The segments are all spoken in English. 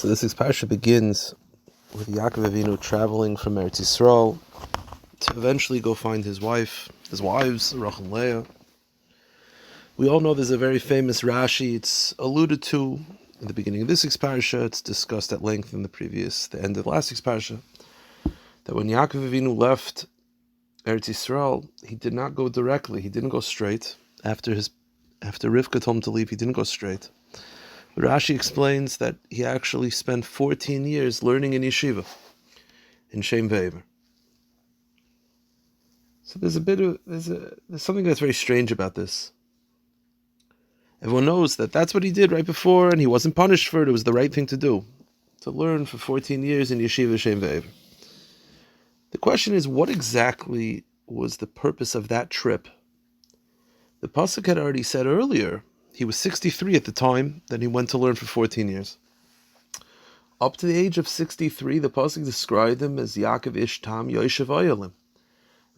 So this week's parsha begins with Yaakov Avinu traveling from Eretz Yisroel to eventually go find his wives, Rachel and Leah. We all know there's a very famous Rashi. It's alluded to in the beginning of this week's parsha. It's discussed at length in the end of last week's parsha. That when Yaakov Avinu left Eretz Yisroel, he did not go directly. He didn't go straight. After Rivka told him to leave, he didn't go straight. Rashi explains that he actually spent 14 years learning in yeshiva, in Shem V'Ever. So there's something that's very strange about this. Everyone knows that that's what he did right before, and he wasn't punished for it. It was the right thing to do, to learn for 14 years in yeshiva, Shem V'Ever. The question is, what exactly was the purpose of that trip? The pasuk had already said earlier, he was 63 at the time that he went to learn for 14 years. Up to the age of 63, the pasuk described him as Yaakov Ish Tam Yoshev Oyelim.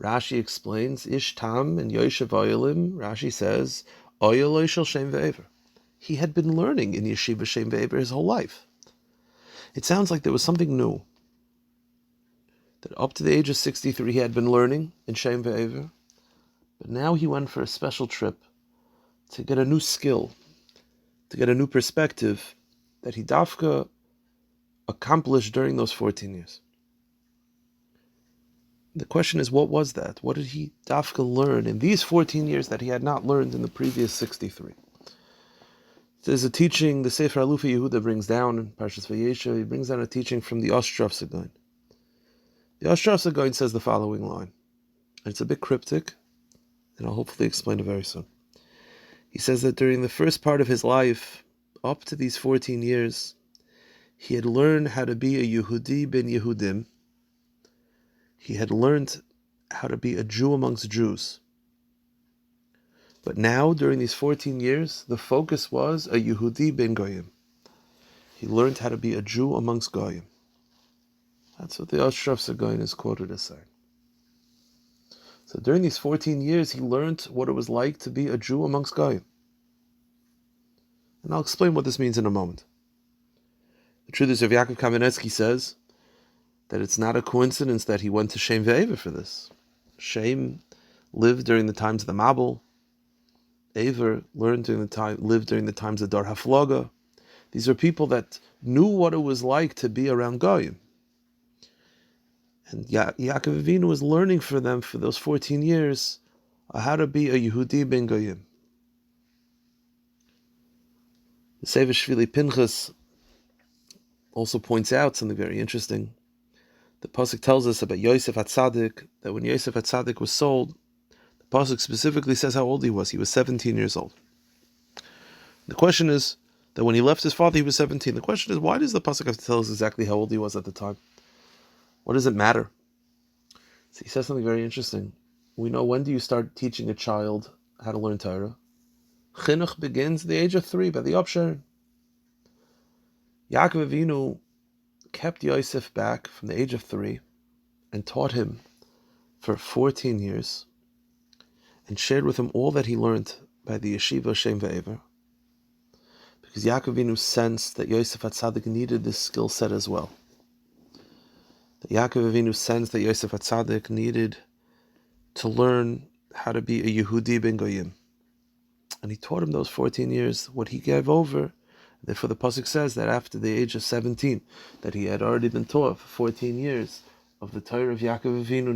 Rashi explains Ish Tam and Yoshev Oyelim. Rashi says Oyel Shel Shem V'Ever. He had been learning in yeshiva Shem V'Ever his whole life. It sounds like there was something new. That up to the age of 63, he had been learning in Shem V'Ever, but now he went for a special trip to get a new skill, to get a new perspective that he dafka accomplished during those 14 years. The question is, what was that? What did he dafka learn in these 14 years that he had not learned in the previous 63? There's a teaching, the Sefer Alufi Yehuda brings down in Parshas Vayeitzei, he brings down a teaching from the Ostrov. The Ostrov says the following line, and it's a bit cryptic, and I'll hopefully explain it very soon. He says that during the first part of his life, up to these 14 years, he had learned how to be a Yehudi ben Yehudim. He had learned how to be a Jew amongst Jews. But now, during these 14 years, the focus was a Yehudi ben Goyim. He learned how to be a Jew amongst Goyim. That's what the Ostrov Sagoin is quoted as saying. So during these 14 years, he learned what it was like to be a Jew amongst Goyim. And I'll explain what this means in a moment. The truth is, Yaakov Kamenetsky says that it's not a coincidence that he went to Shem V'Ever for this. Shem lived during the times of the Mabul. Ever lived during the times of Dar Haflaga. These are people that knew what it was like to be around Goyim. And Yaakov Avinu was learning for them for those 14 years how to be a Yehudi ben Goyim. The Sefer Shvili Pinchas also points out something very interesting. The pasuk tells us about Yosef HaTzadik, that when Yosef HaTzadik was sold, the pasuk specifically says how old he was. He was 17 years old. The question is that when he left his father, he was 17. The question is, why does the pasuk have to tell us exactly how old he was at the time? What does it matter? So he says something very interesting. We know, when do you start teaching a child how to learn Torah? Chinuch begins at the age of 3 by the Upsharon. Yaakov Avinu kept Yosef back from the age of 3 and taught him for 14 years and shared with him all that he learned by the yeshiva Shem V'Ever, because Yaakov Avinu sensed that Yosef HaTzadik needed this skill set as well. That Yaakov Avinu sensed that Yosef HaTzadik needed to learn how to be a Yehudi ben Goyim. And he taught him those 14 years what he gave over. Therefore the pasuk says that after the age of 17, that he had already been taught for 14 years of the Torah of Yaakov Avinu.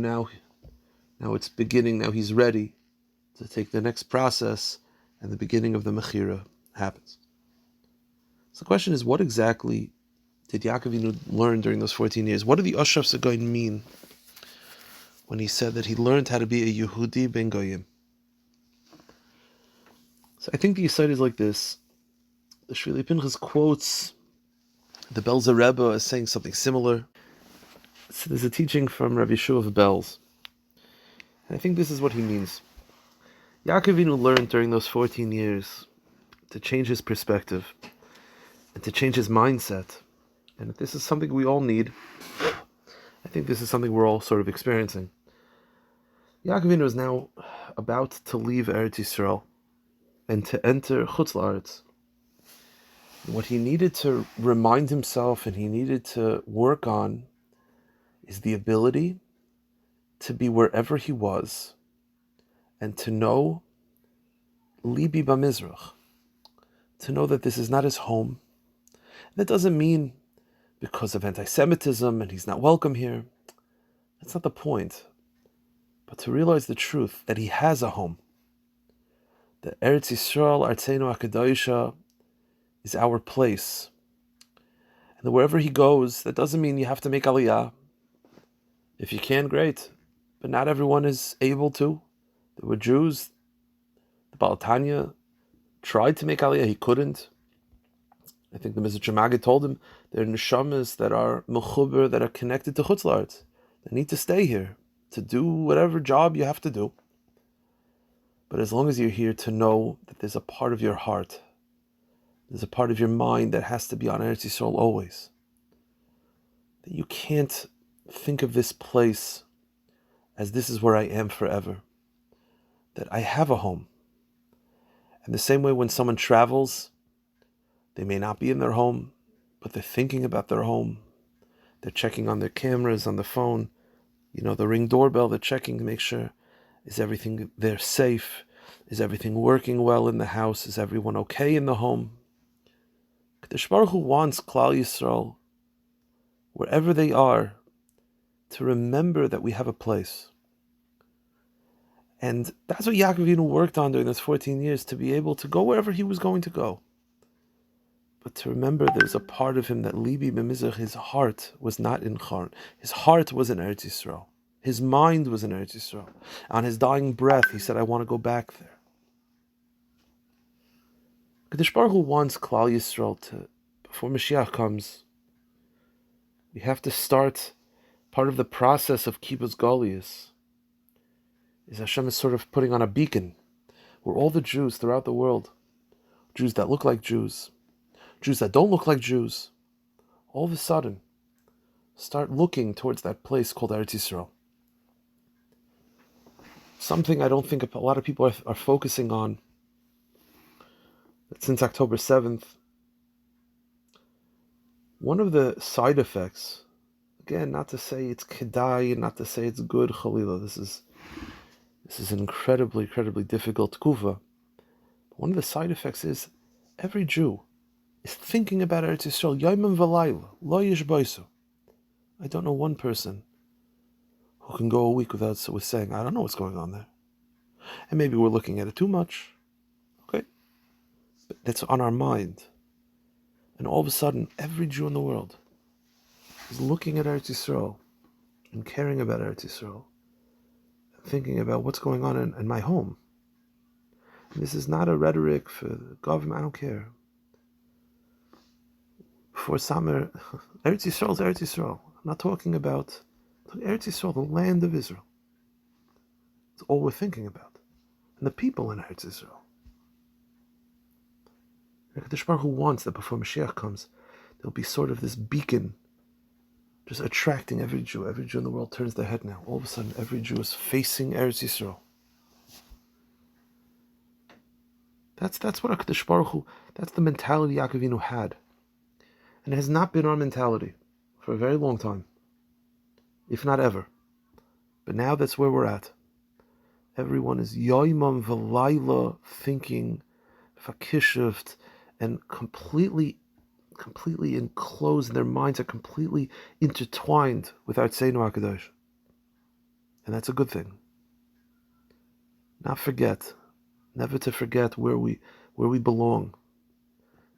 Now it's beginning, now he's ready to take the next process, and the beginning of the Mechira happens. So the question is, what exactly did Yaakov Avinu learn during those 14 years? What did the Ostrov Sagoin mean when he said that he learned how to be a Yehudi ben Goyim? So I think the Yisod is like this. The Shvili Pinchas quotes the Belzer Rebbe as saying something similar. So there's a teaching from Rabbi Shua of Belz. And I think this is what he means. Yaakov Avinu learned during those 14 years to change his perspective and to change his mindset. And if this is something we all need, I think this is something we're all sort of experiencing. Yaakov Avinu is now about to leave Eretz Yisroel and to enter Chutz La'aretz. What he needed to remind himself and he needed to work on is the ability to be wherever he was and to know Libi Bamizrach, to know that this is not his home. That doesn't mean because of anti-Semitism and he's not welcome here. That's not the point. But to realize the truth that he has a home. That Eretz Yisroel, Artzeinu HaKadoisha, is our place. And that wherever he goes, that doesn't mean you have to make Aliyah. If you can, great. But not everyone is able to. There were Jews. The Baal Tanya tried to make Aliyah. He couldn't. I think the Mizrach Magid told him there are neshamas that are mechuber, that are connected to Chutz La'aretz. They need to stay here to do whatever job you have to do. But as long as you're here, to know that there's a part of your heart, there's a part of your mind that has to be on Eretz Yisroel always. That you can't think of this place as this is where I am forever. That I have a home. And the same way when someone travels, they may not be in their home, but they're thinking about their home. They're checking on their cameras, on the phone, the Ring doorbell, they're checking to make sure, is everything there safe? Is everything working well in the house? Is everyone okay in the home? Kadosh Baruch Hu wants Klal Yisrael, wherever they are, to remember that we have a place. And that's what Yaakov Avinu worked on during those 14 years, to be able to go wherever he was going to go. But to remember there's a part of him that Libi B'Mizrach, his heart was not in Charn. His heart was in Eretz Yisroel. His mind was in Eretz Yisroel. On his dying breath, he said, I want to go back there. Kadosh Baruch Hu wants Klal Yisrael to, before Mashiach comes, we have to start part of the process of Kibbutz Golius. Is Hashem is sort of putting on a beacon where all the Jews throughout the world, Jews that look like Jews, Jews that don't look like Jews, all of a sudden start looking towards that place called Eretz Yisroel. Something I don't think a lot of people are focusing on. That since October 7th, one of the side effects, again, not to say it's kedai, not to say it's good, Chalila, this is an incredibly, incredibly difficult kufa. One of the side effects is every Jew is thinking about Eretz Yisrael, Yomim v'layla, lo yishboisu. I don't know one person who can go a week without saying, I don't know what's going on there. And maybe we're looking at it too much. Okay? But that's on our mind. And all of a sudden, every Jew in the world is looking at Eretz Yisrael and caring about Eretz Yisrael and thinking about what's going on in my home. And this is not a rhetoric for the government, I don't care. Before summer, Eretz Yisrael is Eretz Yisrael. I'm not talking about Eretz Yisrael, the land of Israel. It's all we're thinking about. And the people in Eretz Yisrael. And Kadosh Baruch Hu wants that before Mashiach comes, there'll be sort of this beacon just attracting every Jew. Every Jew in the world turns their head now. All of a sudden, every Jew is facing Eretz Yisrael. That's what Kadosh Baruch Hu, that's the mentality Yaakov Avinu had. And it has not been our mentality for a very long time, if not ever. But now that's where we're at. Everyone is yoimam v'layla thinking, fakishuvt, and completely enclosed, and their minds are completely intertwined with Artzeinu HaKadosh. And that's a good thing. Never to forget where we belong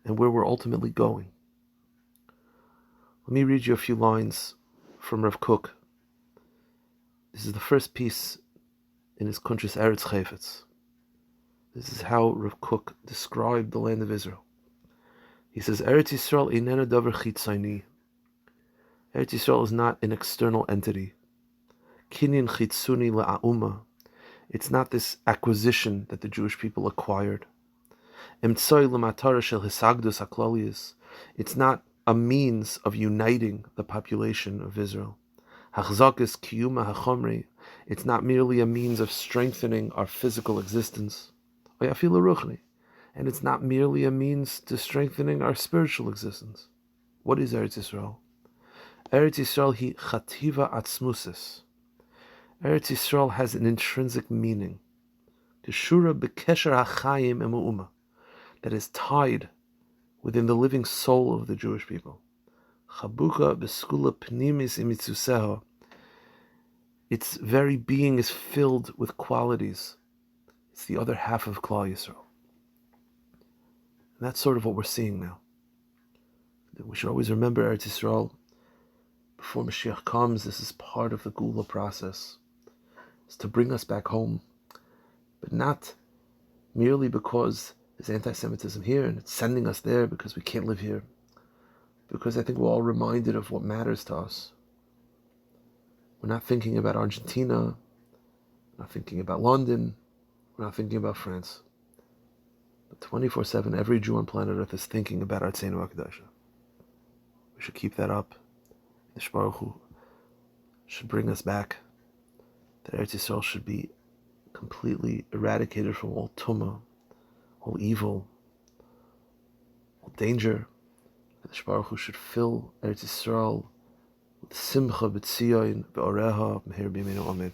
and where we're ultimately going. Let me read you a few lines from Rav Kook. This is the first piece in his Kuntres Eretz Chayfetz. This is how Rav Kook described the land of Israel. He says, Eretz Yisrael inena davar chitzoni. Eretz Yisrael is not an external entity. Kinyan chitzuni la'uma. It's not this acquisition that the Jewish people acquired. Emtsoi l'matara shel hisagdus haklalius. It's not a means of uniting the population of Israel. Hachzakis kiyuma hachomri. It's not merely a means of strengthening our physical existence. Oyafilu ruchni. And it's not merely a means to strengthening our spiritual existence. What is Eretz Yisroel? Eretz Yisroel hi chativa atzmusis. Eretz Yisroel has an intrinsic meaning. Keshura bekesher hachayim emu'uma, that is tied within the living soul of the Jewish people. Chabuka beskula pnimis imitzuseho. Its very being is filled with qualities. It's the other half of Klal Yisrael. And that's sort of what we're seeing now. We should always remember Eretz Yisrael. Before Mashiach comes, this is part of the Gula process. It's to bring us back home. But not merely because there's anti-Semitism here and it's sending us there because we can't live here. Because I think we're all reminded of what matters to us. We're not thinking about Argentina. We're not thinking about London. We're not thinking about France. But 24/7, every Jew on planet Earth is thinking about Artzeinu HaKadosh. We should keep that up. The Baruch Hu should bring us back. That Eretz Yisrael should be completely eradicated from all tumah, all evil, all danger. And the Baruch Hu should fill Eretz Yisrael with simcha b'tzion be'oreha b'meher b'yimenu. Amen.